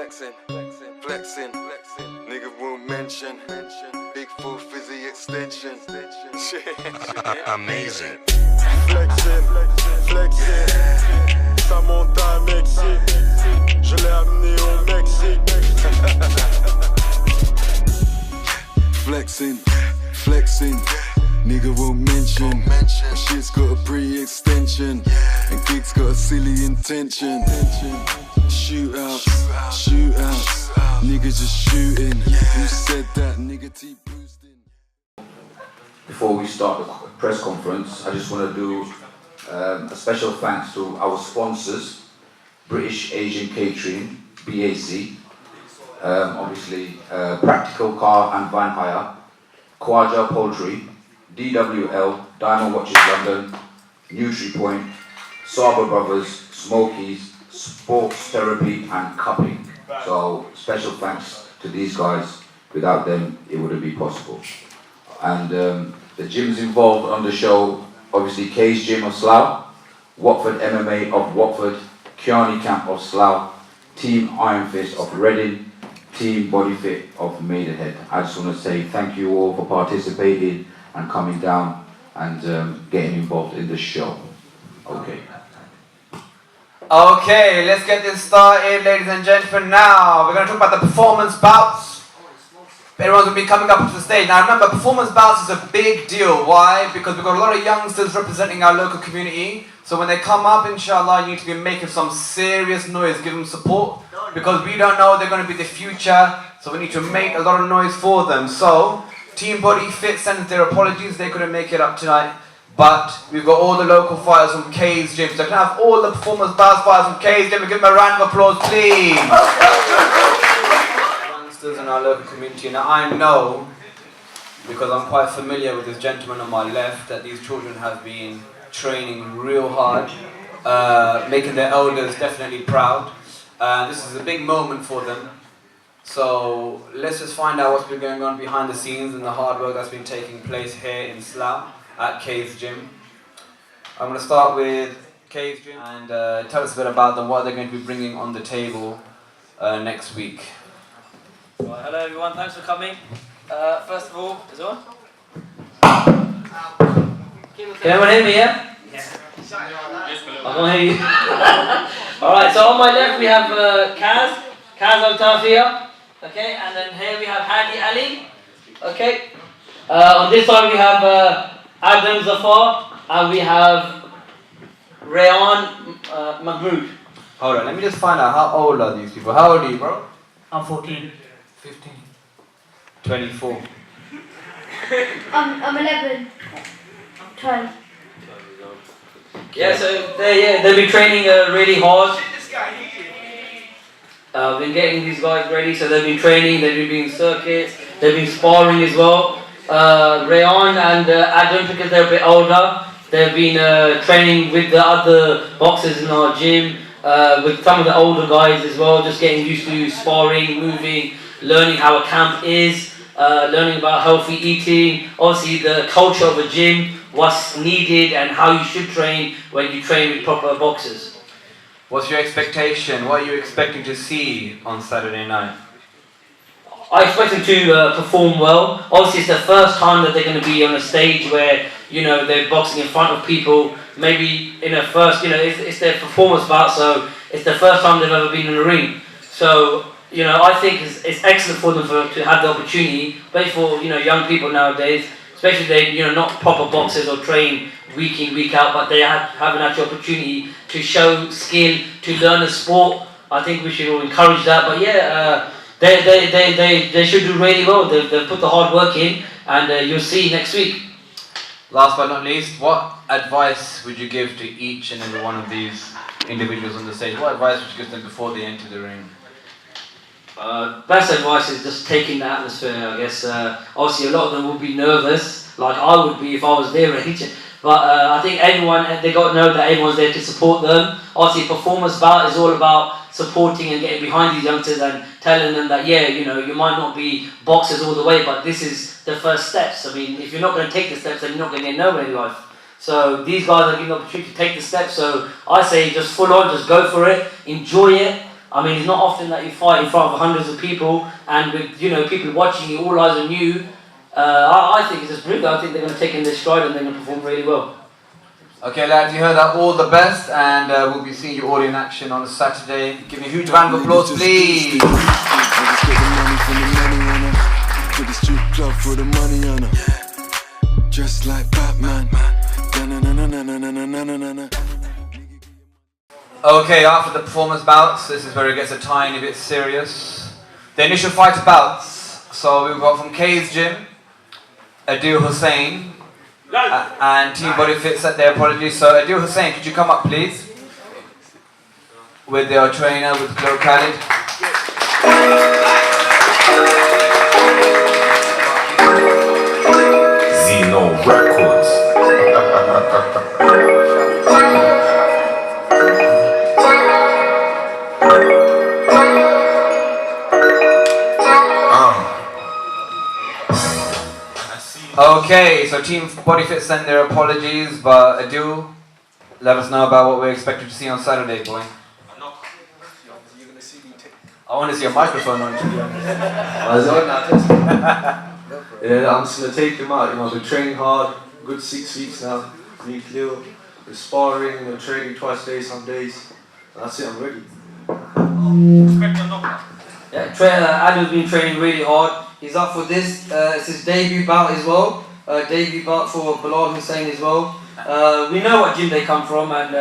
Flexing. Nigga won't mention. Big full fizzy extension. Amazing. Flexing. Ça monte à Mexique. Je l'ai amené au Mexique. Flexing. Nigga won't mention. Shit's got a pre-extension. And gigs got a silly intention. Shootouts. Niggas just shooting. Who said that? Nigga T boosting. Before we start the press conference, I just want to do a special thanks to our sponsors, British Asian Catering, BAC, obviously Practical Car and Van Hire, Kwaja Poultry, DWL, Diamond Watches London, NutriPoint, Saber Brothers, Smokies, Sports Therapy and Cupping. So special thanks to these guys. Without them, it wouldn't be possible. And the gyms involved on the show, obviously Kay's Gym of Slough, Watford MMA of Watford, Kiani Camp of Slough, Team Iron Fist of Reading, Team Body Fit of Maidenhead. I just want to say thank you all for participating and coming down and getting involved in the show. Okay, let's get this started, ladies and gentlemen. Now, we're going to talk about the performance bouts. Everyone's going to be coming up to the stage. Now, remember, performance bouts is a big deal. Why? Because we've got a lot of youngsters representing our local community. So when they come up, inshallah, you need to be making some serious noise, give them support. Because we don't know they're going to be the future. So we need to make a lot of noise for them. So, Team Body Fit sends their apologies. They couldn't make it up tonight. But we've got all the local fighters from Kay's Gym. So can I have all the performance bouts fighters from Kay's Gym and give them a round of applause, please? Youngsters in our local community. Now I know, because I'm quite familiar with this gentleman on my left, that these children have been training real hard, making their elders definitely proud. This is a big moment for them. So let's just find out what's been going on behind the scenes and the hard work that's been taking place here in Slough at Kay's Gym. I'm going to start with Kay's Gym and tell us a bit about them, what they're going to be bringing on the table next week. Right, hello everyone, thanks for coming. First of all, is it on? Can everyone hear me, yeah? I can't hear you. Alright, so on my left we have Kaz Altafia, okay, and then here we have Hadi Ali, okay. On this side we have Adam Zafar, and we have Rayan Mahmood. Hold on, let me just find out, how old are these people? How old are you, bro? I'm 14. 15. 24. I'm 11. 12. Yeah, so they've been training really hard. Been getting these guys ready, so they've been training, they've been doing circuits, they've been sparring as well. Rayan and Adam, because they're a bit older, they've been training with the other boxers in our gym, with some of the older guys as well, just getting used to sparring, moving, learning how a camp is, learning about healthy eating, obviously the culture of a gym, what's needed and how you should train when you train with proper boxers. What's your expectation? What are you expecting to see on Saturday night? I expect them to perform well. Obviously, it's the first time that they're going to be on a stage where, you know, they're boxing in front of people. Maybe in a first, you know, it's their performance bout, so it's the first time they've ever been in a ring. So, you know, I think it's excellent for them to have the opportunity, but for, you know, young people nowadays, especially they, you know, not proper boxers or train week in, week out, but they have an actual opportunity to show skill, to learn a sport. I think we should all encourage that. But yeah, they should do really well. They've put the hard work in, and you'll see next week. Last but not least, what advice would you give to each and every one of these individuals on the stage? What advice would you give them before they enter the ring? Best advice is just taking the atmosphere, I guess. Obviously, a lot of them will be nervous, like I would be if I was their age. But I think they got to know that everyone's there to support them. Obviously, performance bout is all about supporting and getting behind these youngsters and telling them that, yeah, you know, you might not be boxers all the way, but this is the first steps. I mean, if you're not going to take the steps, then you're not going to get nowhere in life. So these guys are given the opportunity to take the steps. So I say just full on, just go for it, enjoy it. I mean, it's not often that you fight in front of hundreds of people and with, you know, people watching you, all eyes on you. I think it's just brilliant. I think they're going to take in their stride and they're going to perform really well. Okay, lads, you heard that. All the best, and we'll be seeing you all in action on Saturday. Give me a huge round of applause, please. I just get the money from the money on her. To the strip club for the money on her. Just like Batman. Na-na-na-na-na-na-na-na-na-na. Okay, after the performance bouts, this is where it gets a tiny bit serious. The initial fight bouts. So we've got from K's gym, Adil Hussain, and Team Body Fit set their apologies. So Adil Hussain, could you come up please? With your trainer, with Glow Khalid. Zeno Records. Okay, so Team Body Fit sent their apologies, but Adil, let us know about what we're expected to see on Saturday, boy. I want to see a microphone on, to be honest. Yeah, I'm just gonna take him out. You know, I've been training hard, good 6 weeks now. Need clear. We're sparring, we're training twice a day, some days. That's it, I'm ready. Yeah, Adil's been training really hard. He's up for this. It's his debut bout as well. Debut bout for Bilal Hussain as well. We know what gym they come from, and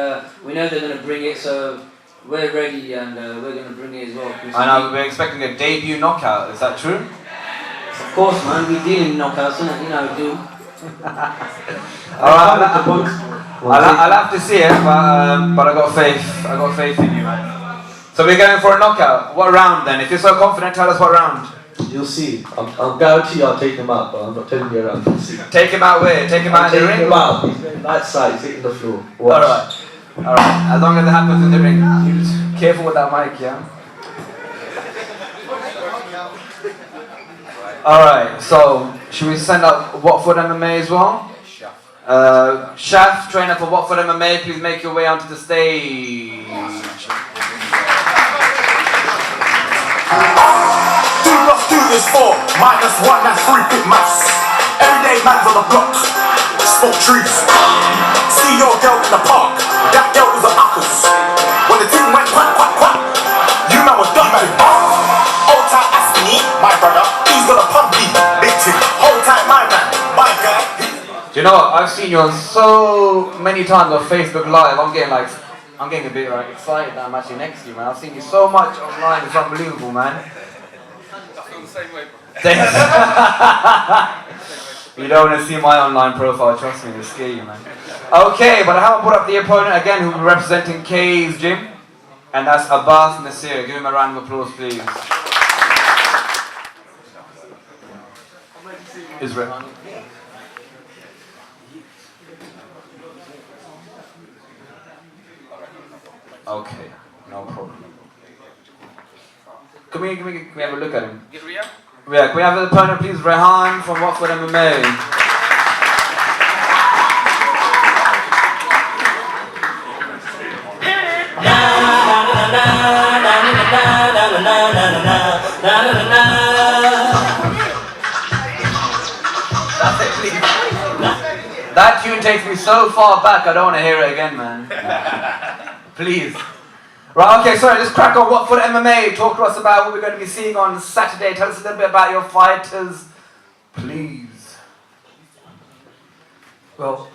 we know they're going to bring it. So we're ready, and we're going to bring it as well. I know, we're expecting a debut knockout. Is that true? Of course, man. We deal in knockouts, innit? You know, we do. I'll have to see it, but I got faith. I got faith in you, man. So we're going for a knockout. What round then? If you're so confident, tell us what round. You'll see. I'm guarantee I'll take him out, but I'm not telling you around. You'll see. Take him out where? Take him out in the ring? Take him out. He's going right side, he's hitting the floor. Watch. Alright. As long as it happens in the ring. You just careful with that mic, yeah? Alright, so should we send up Watford MMA as well? Shaf, trainer for Watford MMA, please make your way onto the stage. Do this for -1, that's 3 big maths. Everyday man's on the block, smoke trees. See your girl in the park, that girl was a uckers. When the team went quack, quack, quack, you man was done. Old tight Aspiny, my brother, he's got a pumpy. Big team, hold tight my man, my guy. Do you know what? I've seen you on so many times on Facebook Live. I'm getting a bit excited that I'm actually next to you, man. I've seen you so much online. It's unbelievable, man. You don't want to see my online profile, trust me, it'll scare you, man. Okay, but I haven't put up the opponent again who will be representing K's gym, and that's Abbas Nasir. Give him a round of applause, please. Israel. Okay, no problem. Can we have a look at him? Yeah, can we have the opponent please? Rehan from Watford MMA. That tune takes me so far back, I don't want to hear it again, man. Please. Right, okay, sorry, let's crack on. Watford MMA. Talk to us about what we're going to be seeing on Saturday. Tell us a little bit about your fighters, please. Well,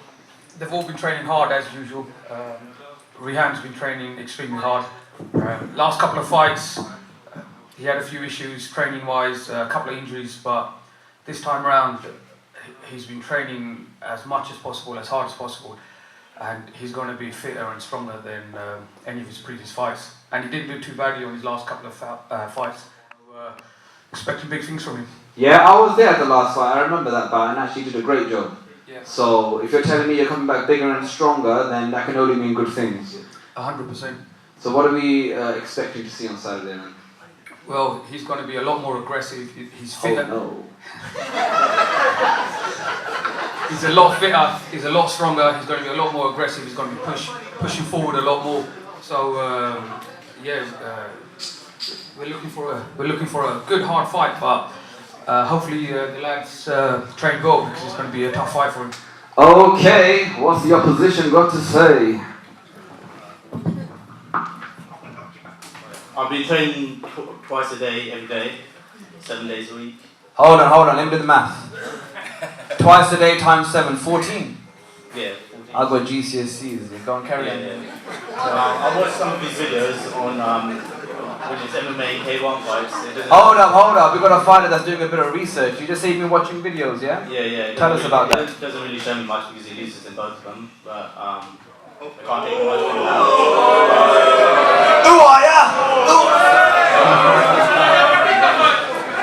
they've all been training hard as usual. Rehan's been training extremely hard. Last couple of fights, he had a few issues training-wise, a couple of injuries, but this time around, he's been training as much as possible, as hard as possible. And he's going to be fitter and stronger than any of his previous fights. And he didn't do too badly on his last couple of fights. So, expecting big things from him. Yeah, I was there at the last fight. I remember that bout and actually did a great job. Yeah. So if you're telling me you're coming back bigger and stronger, then that can only mean good things. 100%. So what are we expecting to see on Saturday, man? Well, he's going to be a lot more aggressive. He's fitter. Oh no. He's a lot fitter, he's a lot stronger, he's going to be a lot more aggressive, he's going to be pushing forward a lot more. So, we're looking for a good hard fight, but hopefully the lads train well because it's going to be a tough fight for him. Okay, what's the opposition got to say? I've been training twice a day, every day, 7 days a week. Hold on, let me do the math. Twice a day times 7, 14. Yeah, 14. I've got GCSEs, go on, carry on. Yeah. I watched some of his videos on when it's MMA K1 fights. Hold up, we've got a fighter that's doing a bit of research. You just say you've been watching videos, yeah? Yeah. Tell us about that. It doesn't really show me much because he loses in both of them, but I can't take much from that. Who are ya?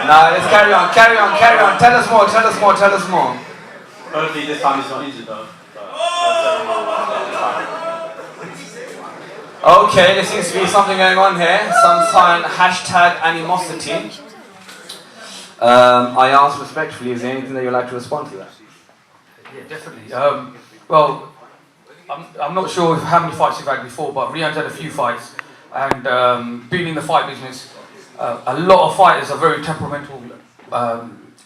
Nah, let's carry on. Tell us more. Hopefully this time he's not injured though. Okay, there seems to be something going on here. Some sign #animosity. I ask respectfully, is there anything that you'd like to respond to that? Yeah, definitely. Well, I'm not sure how many fights you've had before, but Rian's had a few fights, and being in the fight business, a lot of fighters are very temperamental.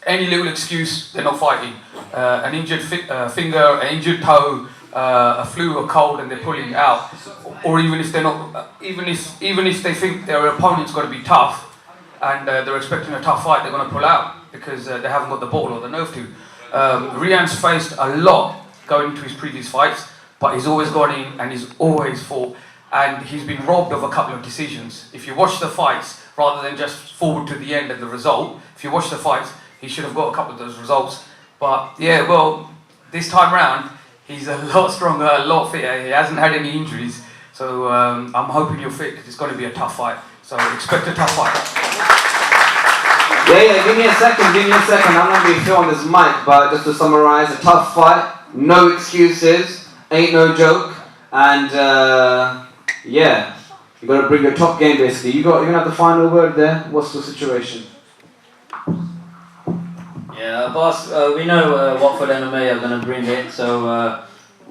Any little excuse, they're not fighting. An injured finger, an injured toe, a flu or cold, and they're pulling out. Or even if they're not, even if they think their opponent's got to be tough, and they're expecting a tough fight, they're going to pull out because they haven't got the ball or the nerve to. Rian's faced a lot going into his previous fights, but he's always gone in and he's always fought, and he's been robbed of a couple of decisions. If you watch the fights, rather than just forward to the end of the result, if you watch the fights, he should have got a couple of those results. But yeah, well, this time round, he's a lot stronger, a lot fitter. He hasn't had any injuries, so I'm hoping you're fit because it's going to be a tough fight. So expect a tough fight. Yeah, give me a second. I'm not going to be on this mic, but just to summarize, a tough fight, no excuses, ain't no joke, and yeah, you got to bring your top game basically. You're going to have the final word there. What's the situation? Yeah, boss, we know Watford MMA are going to bring it, so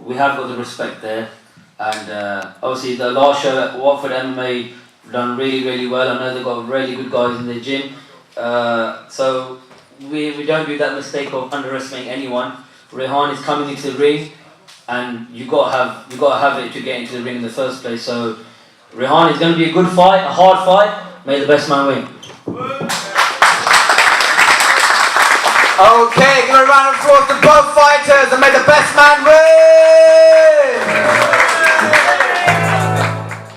we have got the respect there. And obviously the last show at Watford MMA done really, really well. I know they've got really good guys in their gym. So we don't do that mistake of underestimating anyone. Rehan is coming into the ring, and you got to have it to get into the ring in the first place. So Rehan is going to be a good fight, a hard fight. May the best man win. Okay, give a round of applause to both fighters and may the best man win!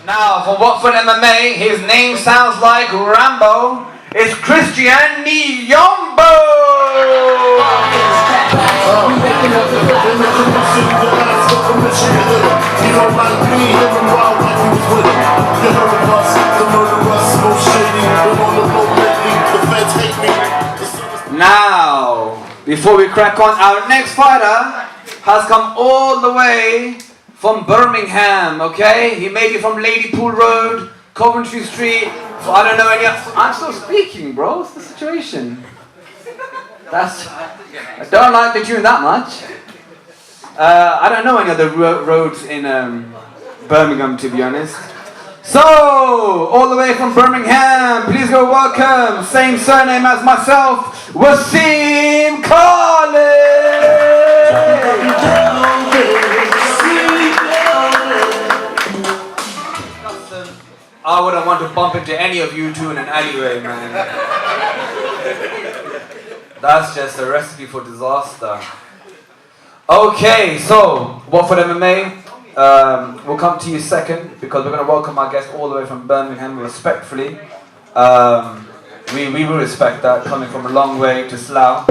Now, for Watford MMA, his name sounds like Rambo. It's Christian Nyombo! Now, before we crack on, our next fighter has come all the way from Birmingham, okay? He may be from Ladypool Road, Coventry Street, so I don't know any... I'm still speaking, bro. What's the situation? I don't like the tune that much. I don't know any other roads in Birmingham, to be honest. So, all the way from Birmingham, please go welcome, same surname as myself, Wasim Khalid! I wouldn't want to bump into any of you two in an alleyway, man. That's just a recipe for disaster. Okay, so, Watford MMA. We'll come to you second because we're going to welcome our guest all the way from Birmingham respectfully. We will respect that, coming from a long way to Slough.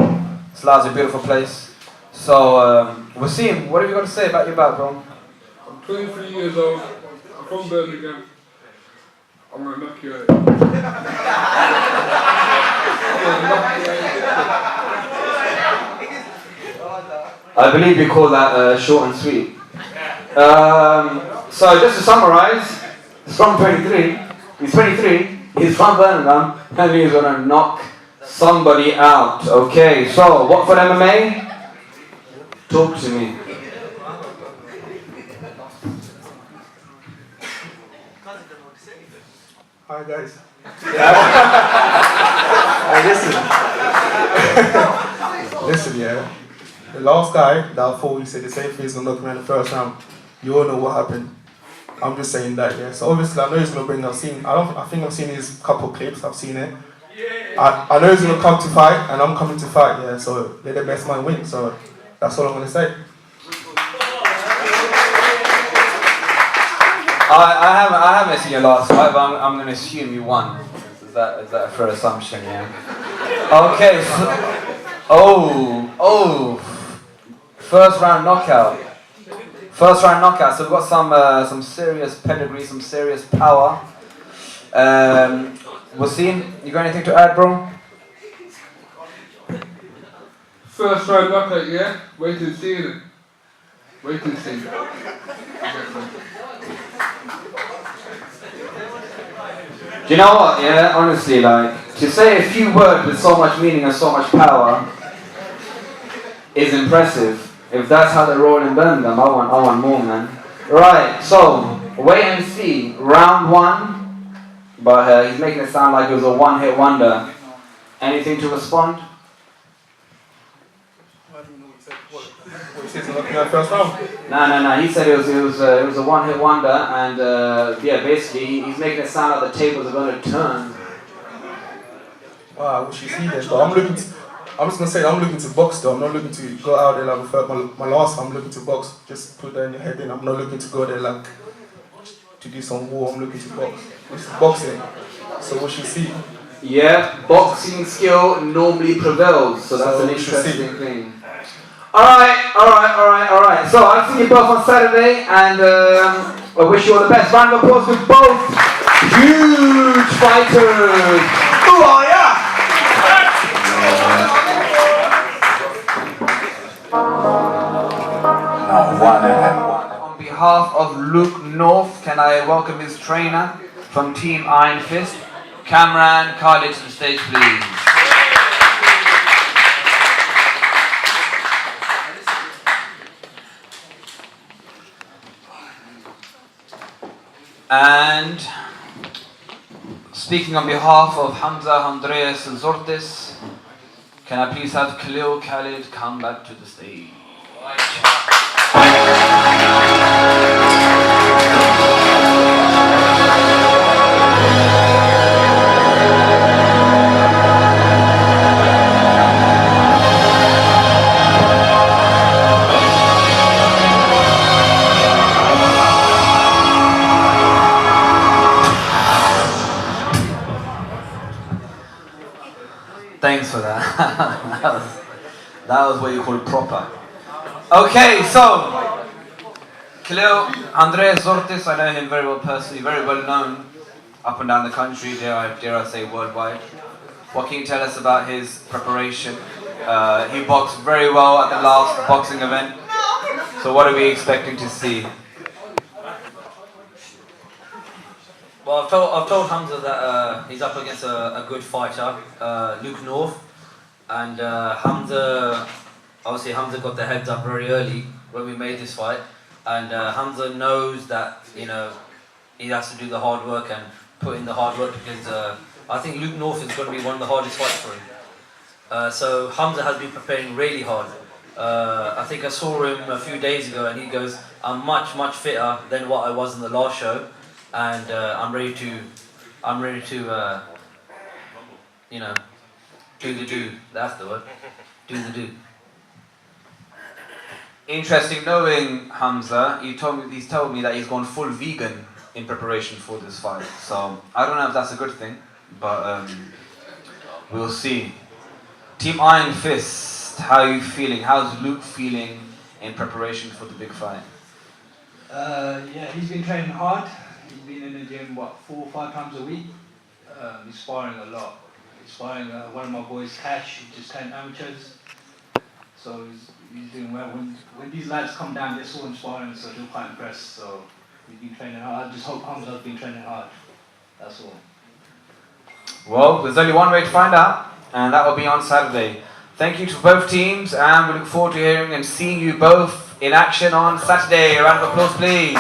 Slough's a beautiful place. So, Wasim, what have you got to say about your background? I'm 23 years old. I'm from Birmingham. I'm going to knock you out. I believe you call that short and sweet. So just to summarize, he's from 23, he's 23, he's from Birmingham, and he's gonna knock somebody out. Okay, so Watford MMA? Talk to me. Hi guys. Hey, listen, yeah. The last guy that I thought he said the same thing, he's gonna knock me in the first round. You all know what happened. I'm just saying that, yeah. So obviously I know he's gonna bring. I think I've seen his couple clips. I've seen it. I know he's gonna come to fight, and I'm coming to fight, yeah. So let the best man win. So that's all I'm gonna say. I haven't seen your last fight, but I'm going to assume you won. Is that a fair assumption? Yeah. Okay. First round knockout. So we've got some serious pedigree, some serious power. Wasim, you got anything to add, bro? First round knockout, yeah? Wait and see it. Wait and see. Do you know what, yeah, honestly, like, to say a few words with so much meaning and so much power is impressive. If that's how they roll in Birmingham, I want more, man. Right, so, wait and see, round one, but he's making it sound like it was a one-hit wonder. Anything to respond? No. He said it was a one-hit wonder, and yeah, basically he's making it sound like the tables are going to turn. Wow, I wish you see this, but I'm just gonna say I'm looking to box though. I'm not looking to go out there like my last time. I'm looking to box. Just put that in your head. In. I'm not looking to go there like to do some war. I'm looking to box. This is boxing. So what you see? Yeah, boxing skill normally prevails, so that's an interesting thing. Alright. So I'll see you both on Saturday, and I wish you all the best. Round of applause to both huge fighters. Who are ya? On behalf of Luke North, can I welcome his trainer from Team Iron Fist, Cameron Khalid, to the stage, please. And speaking on behalf of Hamza Andreas Zortis, can I please have Khalil Khalid come back to the stage? Thanks for that. that was what you call proper. Okay, so Khalil Andreas Zortis, I know him very well personally, very well known up and down the country, dare I say worldwide. What can you tell us about his preparation? He boxed very well at the last boxing event. So what are we expecting to see? Well, I've told Hamza that he's up against a good fighter, Luke North, and Hamza got the heads up very early when we made this fight, and Hamza knows that he has to do the hard work and put in the hard work, because I think Luke North is going to be one of the hardest fights for him. So Hamza has been preparing really hard. I think I saw him a few days ago, and he goes, "I'm much fitter than what I was in the last show." And I'm ready to, do the do. That's the word. Do the do. Interesting knowing Hamza. He's told me that he's gone full vegan in preparation for this fight. So I don't know if that's a good thing, but we'll see. Team Iron Fist, how are you feeling? How's Luke feeling in preparation for the big fight? Yeah, he's been training hard. He's been in the gym, 4 or 5 times a week. He's sparring a lot. He's sparring one of my boys, Cash, who just turned amateurs. So he's doing well. When these lads come down, they saw him sparring, so they're quite impressed. So he's been training hard. I just hope Hamza's been training hard. That's all. Well, there's only one way to find out, and that will be on Saturday. Thank you to both teams, and we look forward to hearing and seeing you both in action on Saturday. A round of applause, please.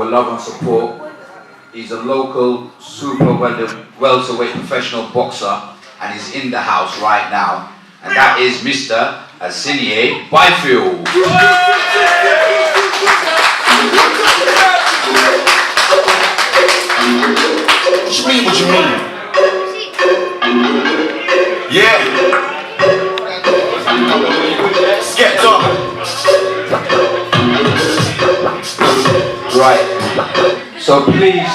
love and support. He's a local super welterweight professional boxer and he's in the house right now. And that is Mr. Asiniye Byfield. What you mean? Yeah. Sketch up. Right. So please,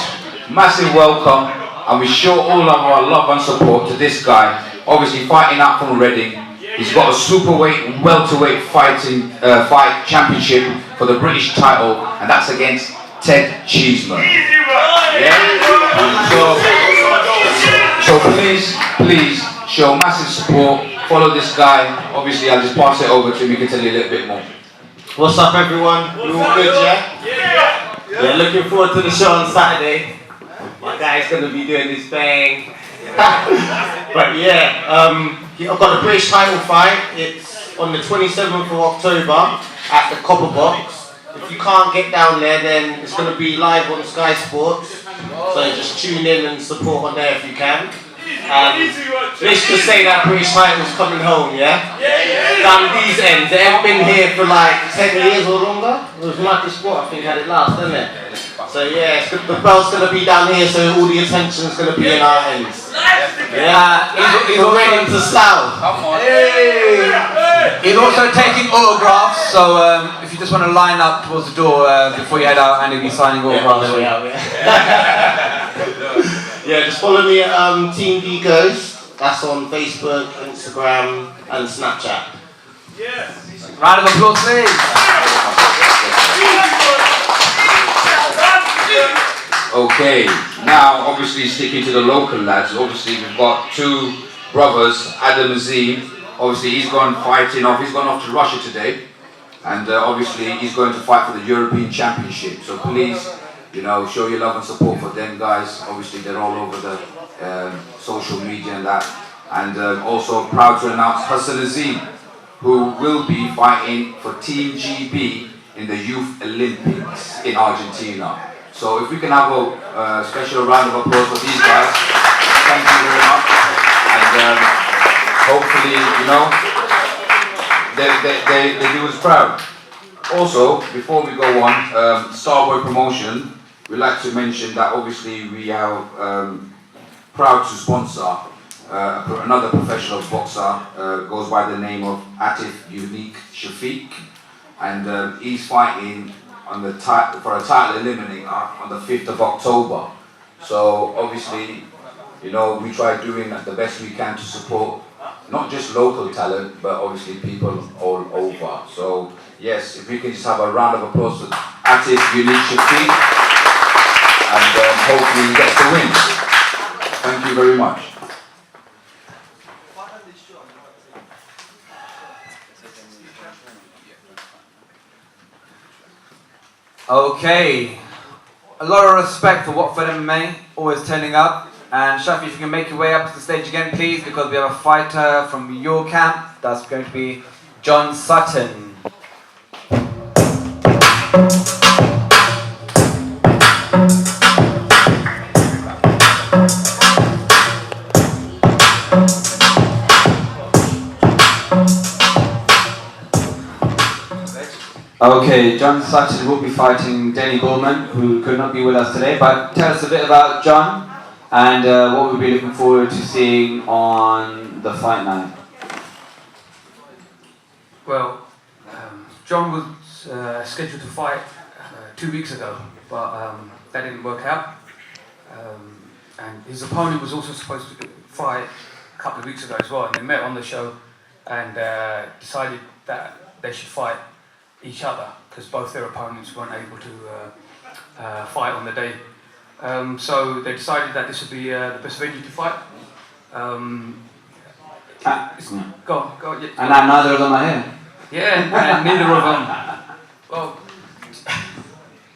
massive welcome, and we show all of our love and support to this guy. Obviously fighting out from Reading. He's got a superweight, welterweight fight championship for the British title, and that's against Ted Cheeseman. Yeah? So please show massive support. Follow this guy. Obviously, I'll just pass it over to him. He can tell you a little bit more. What's up, everyone? We all good, yeah? Yeah, looking forward to the show on Saturday. My guy's gonna be doing his thing. But yeah, I've got a British title fight. It's on the 27th of October at the Copper Box. If you can't get down there, then it's going to be live on Sky Sports. So just tune in and support on there if you can. Let's just say that British title's coming home, yeah? Down these ends. They haven't been here for like 10 years or longer. It was Michael Sport, I think, had it last, didn't it? So yeah, the belt's going to be down here, so all the attention's going to be in our ends. Yeah, he's ready to style. Come on. Hey. He's also taking autographs, so if you just want to line up towards the door before you head out, and he'll be signing autographs. Yeah, just follow me at Team D Ghost. That's on Facebook, Instagram, and Snapchat. Yes. Round of applause, please. Okay, now obviously sticking to the local lads, obviously we've got two brothers, Adam Azim. Obviously he's gone off to Russia today, and obviously he's going to fight for the European Championship. So please, you know, show your love and support for them guys. Obviously they're all over the social media and that. And also proud to announce Hassan Azim, who will be fighting for Team GB in the Youth Olympics in Argentina. So if we can have a special round of applause for these guys, thank you very much. And hopefully, you know, they do us proud. Also, before we go on, Starboy Promotion, we'd like to mention that obviously we are proud to sponsor another professional boxer, goes by the name of Atif Unique Shafiq, and he's fighting on the for a title eliminator on the 5th of October. So obviously, you know, we try doing the best we can to support not just local talent, but obviously people all over. So yes, if we can just have a round of applause for Atif Unique Shafiq, and hopefully he gets the win. Thank you very much. Okay, a lot of respect for Watford MMA, always turning up. And Shafi, if you can make your way up to the stage again, please, because we have a fighter from your camp. That's going to be John Sutton. Okay, John Sutton will be fighting Denny Bullman, who could not be with us today, but tell us a bit about John and what we'll be looking forward to seeing on the fight night. Well, John was scheduled to fight 2 weeks ago, but that didn't work out. And his opponent was also supposed to fight a couple of weeks ago as well, and they met on the show and decided that they should fight each other because both their opponents weren't able to fight on the day. So they decided that this would be the best venue to fight. Go on. Yeah. And now neither of them are here. Yeah, and neither of them. Well,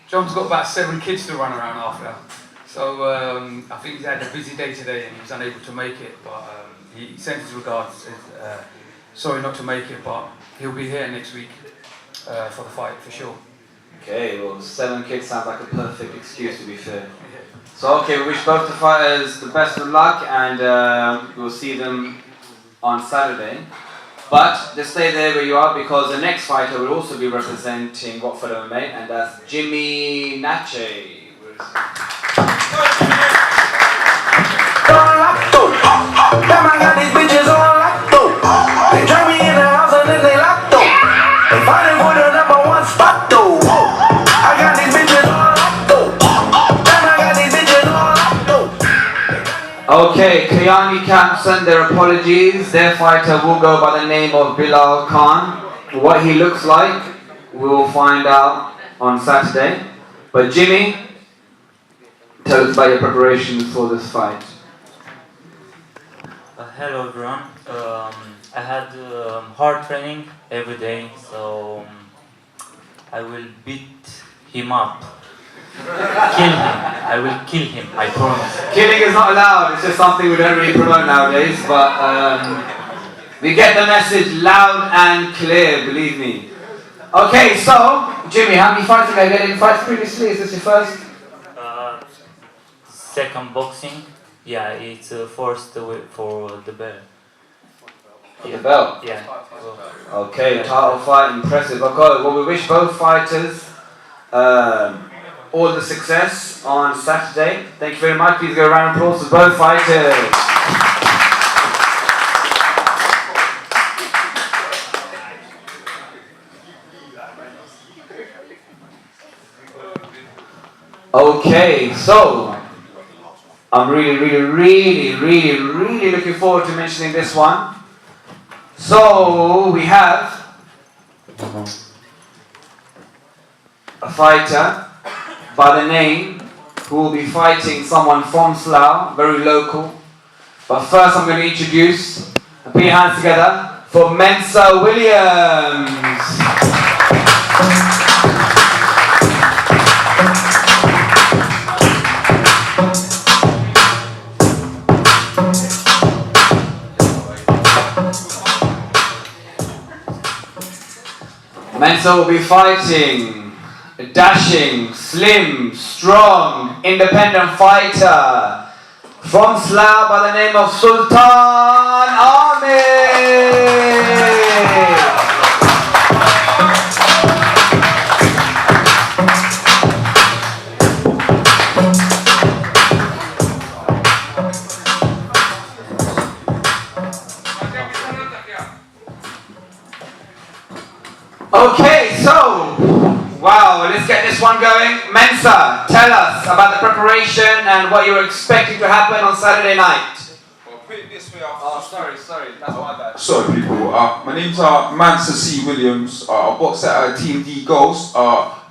John's got about 7 kids to run around after. So I think he's had a busy day today and he was unable to make it, but he sent his regards. Sorry not to make it, but he'll be here next week for the fight for sure. Okay, well 7 kids sounds like a perfect excuse to be fair. So okay, we wish both the fighters the best of luck and we'll see them on Saturday. But just stay there where you are because the next fighter will also be representing Watford MMA and that's Jimmy Nache. They drag me in the house and then they locked up. They fighting for the #1 spot though. I got these bitches all locked up. Damn, I got these bitches all locked up. Okay, Kayani Campson, their apologies. Their fighter will go by the name of Bilal Khan. What he looks like, we will find out on Saturday. But Jimmy, tell us about your preparations for this fight. Hello everyone. I had hard training every day, so I will beat him up. Kill him. I will kill him, I promise. Killing is not allowed, it's just something we don't really promote nowadays, but we get the message loud and clear, believe me. Okay, so, Jimmy, how many fights have you had in fights previously? Is this your first? Second boxing. Yeah, it's first for the belt. For the belt? Yeah. Okay, title fight, impressive. Okay, well we wish both fighters all the success on Saturday. Thank you very much. Please give a round of applause to both fighters. Okay, so I'm really looking forward to mentioning this one. So we have a fighter by the name who will be fighting someone from Slough, very local. But first I'm going to introduce, put your hands together for Mensa Williams. Mensa will be fighting a dashing, slim, strong, independent fighter from Slough by the name of Sultan Ahmed. Okay, so, wow, let's get this one going. Mensa, tell us about the preparation and what you're expecting to happen on Saturday night. Well, put it this way sorry, that's my bad. Sorry people, my name's Mensa C. Williams. I box at Team D Goals,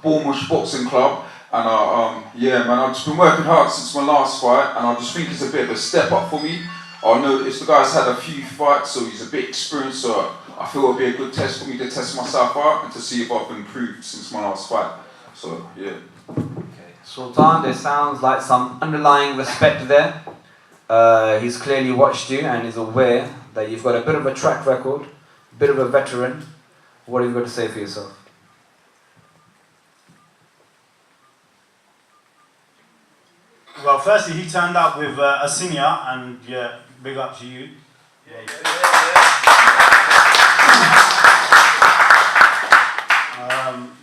Bournemouth Boxing Club. And yeah man, I've just been working hard since my last fight and I just think it's a bit of a step up for me. I noticed the guy's had a few fights, so he's a bit experienced, so I feel it'll be a good test for me to test myself out and to see if I've improved since my last fight. So, yeah. Okay. Sultan, there sounds like some underlying respect there. He's clearly watched you and is aware that you've got a bit of a track record, a bit of a veteran. What have you got to say for yourself? Well, firstly, he turned up with a senior, and yeah, big up to you.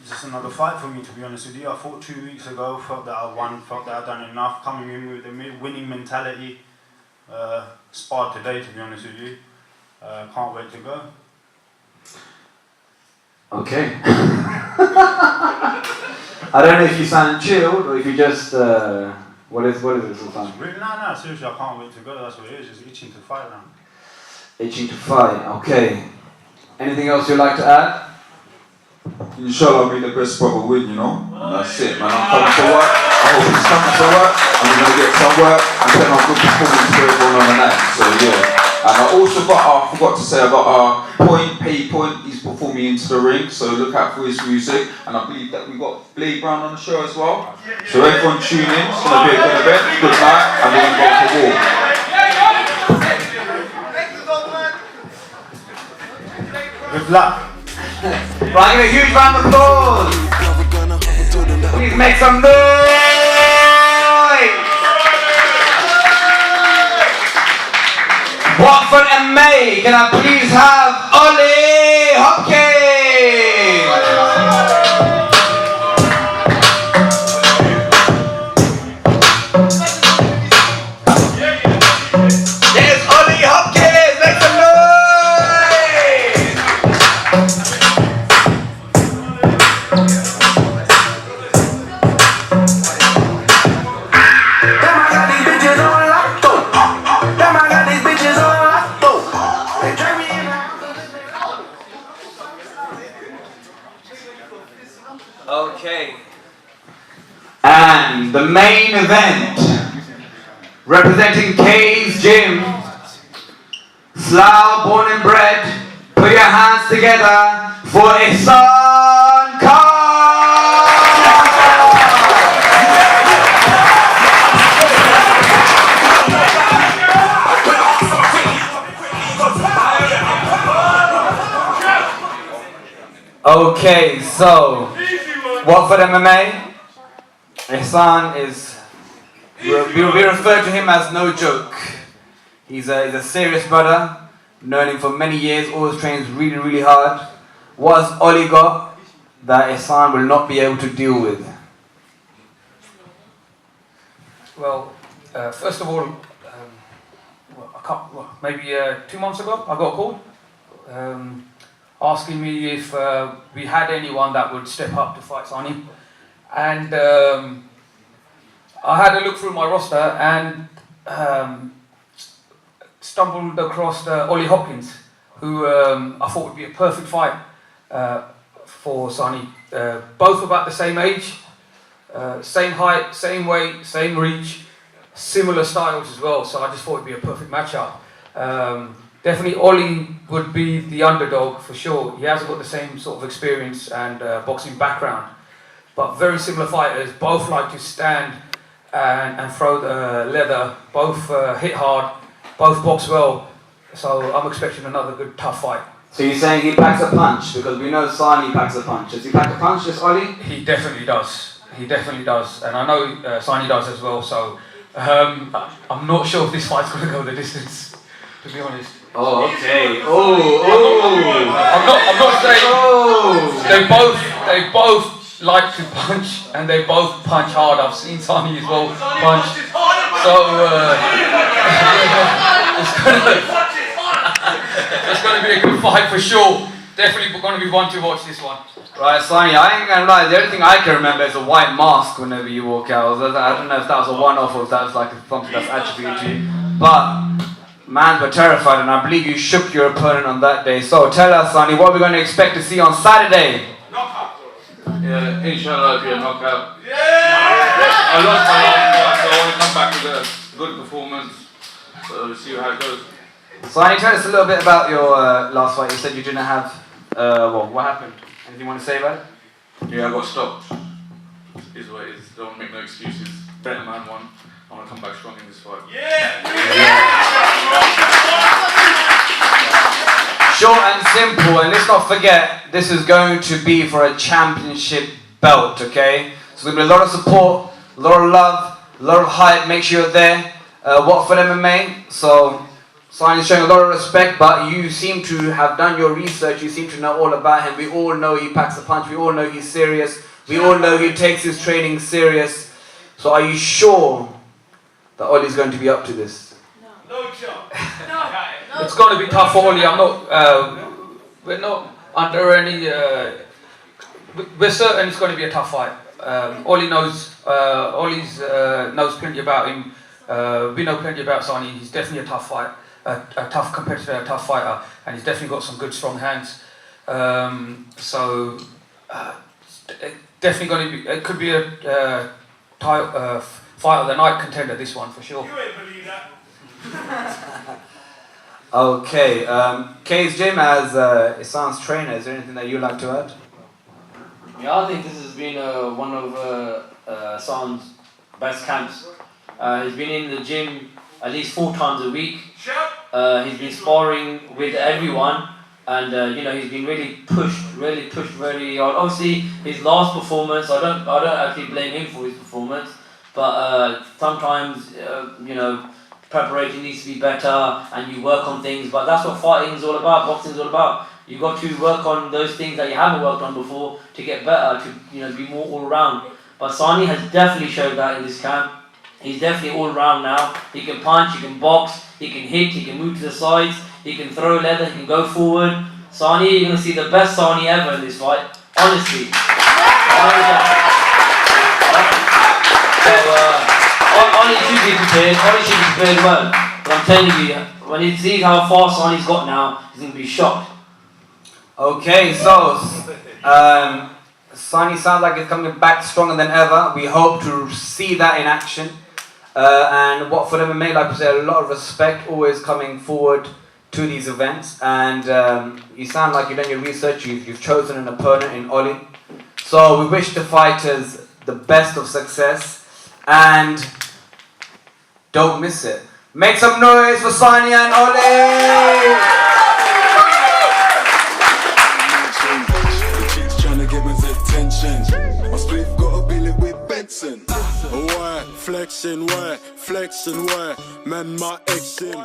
Just another fight for me, to be honest with you. I fought 2 weeks ago, felt that I won, felt that I'd done enough, coming in with the winning mentality. Sparred today, to be honest with you. Can't wait to go. Okay. I don't know if you sound chilled or if you just, what is it, Sultan? No, seriously, I can't wait to go, that's what it is, just itching to fight now. Itching to fight, okay. Anything else you'd like to add? Inshallah, may the best brother win, you know? And that's it, man. I'm coming to work. I hope he's coming to work. And we're going to get some work and put on good performance for everyone on the night. So, yeah. And I also I forgot to say, I got Pay Point. He's performing into the ring. So, look out for his music. And I believe that we got Blade Brown on the show as well. So, everyone tune in. It's going to be a good event. Good night. And we're going to go to war. Good luck. Right, give a huge round of applause. Please make some noise! Watford and May, can I please have Ollie Hopkins? Yes, Ollie Hopkins, make some Okay. And the main event, representing K's Gym, Slough born and bred, put your hands together for Ihsan Khan! Okay, so Watford MMA, Ihsan is, we refer to him as no joke. He's a serious brother, known him for many years, always trains really, really hard. What has Ollie got that Ihsan will not be able to deal with? Well, first of all, maybe 2 months ago, I got a call asking me if we had anyone that would step up to fight Sani. And I had a look through my roster and stumbled across Ollie Hopkins, who I thought would be a perfect fight for Sani. Both about the same age, same height, same weight, same reach, similar styles as well, so I just thought it'd be a perfect matchup. Definitely Ollie would be the underdog for sure. He hasn't got the same sort of experience and boxing background, but very similar fighters, both like to stand and throw the leather, both hit hard, both box well, so I'm expecting another good tough fight. So you're saying he packs a punch, because we know Sani packs a punch. Does he pack a punch, just Ollie? He definitely does. He definitely does, and I know Sani does as well, so I'm not sure if this fight's going to go the distance, to be honest. Oh, okay. I'm not saying. They both like to punch, and they both punch hard. I've seen Sani as well punch. So it's going to be a good fight for sure. Definitely going to be one to watch this one. Right, Sani, I ain't gonna lie, the only thing I can remember is a white mask whenever you walk out. I don't know if that was a one-off or if that was like something that's attributed to you. But man, we're terrified, and I believe you shook your opponent on that day. So tell us, Sani, what we're going to expect to see on Saturday? Yeah, inshallah it'll be a knockout. Yeah! I lost my last fight, so I want to come back with a good performance. So we'll see how it goes. Sani, tell us a little bit about your last fight. You said you didn't have, what happened? Anything you want to say about it? Yeah, I got stopped. Is what it is. Don't make no excuses. Better man won. I want to come back strong in this fight. Short and simple, and let's not forget, this is going to be for a championship belt, okay? So there's going to be a lot of support, a lot of love, a lot of hype. Make sure you're there. Watford MMA, so Sani's showing a lot of respect, but you seem to have done your research, you seem to know all about him. We all know he packs a punch, we all know he's serious, we all know he takes his training serious. So are you sure that Ollie's going to be up to this? No chance. It's going to be tough for Ollie. We're not under any. We're certain it's going to be a tough fight. Ollie knows. Ollie's knows plenty about him. We know plenty about Sani. He's definitely a tough fight, a tough competitor, a tough fighter, and he's definitely got some good, strong hands. Definitely going to be. It could be a fight of the night contender. This one for sure. You ain't believe that. Okay, K's Gym as Ihsan's trainer, is there anything that you'd like to add? Yeah, I think this has been one of Ihsan's best camps. He's been in the gym at least 4 times a week. He's been sparring with everyone, and you know, he's been really pushed very hard. Obviously, his last performance, I don't actually blame him for his performance, but sometimes you know, preparation needs to be better, and you work on things. But that's what fighting is all about. Boxing is all about. You got to work on those things that you haven't worked on before to get better, to, you know, be more all round. But Sani has definitely showed that in this camp. He's definitely all round now. He can punch, he can box, he can hit, he can move to the sides, he can throw leather, he can go forward. Sani, you're going to see the best Sani ever in this fight. Honestly. Ollie should be prepared. Ollie should be prepared well. But I'm telling you, when he sees how far Sani's got now, he's going to be shocked. Okay, so Sani sounds like he's coming back stronger than ever. We hope to see that in action. And what for MMA, like I said, a lot of respect, always coming forward to these events. And you sound like you've done your research. You've chosen an opponent in Ollie. So we wish the fighters the best of success. And don't miss it. Make some noise for Sani and Ollie! My split got a billet with Benson. Why? Flexing, why? Flexing, why? Man, my ex in.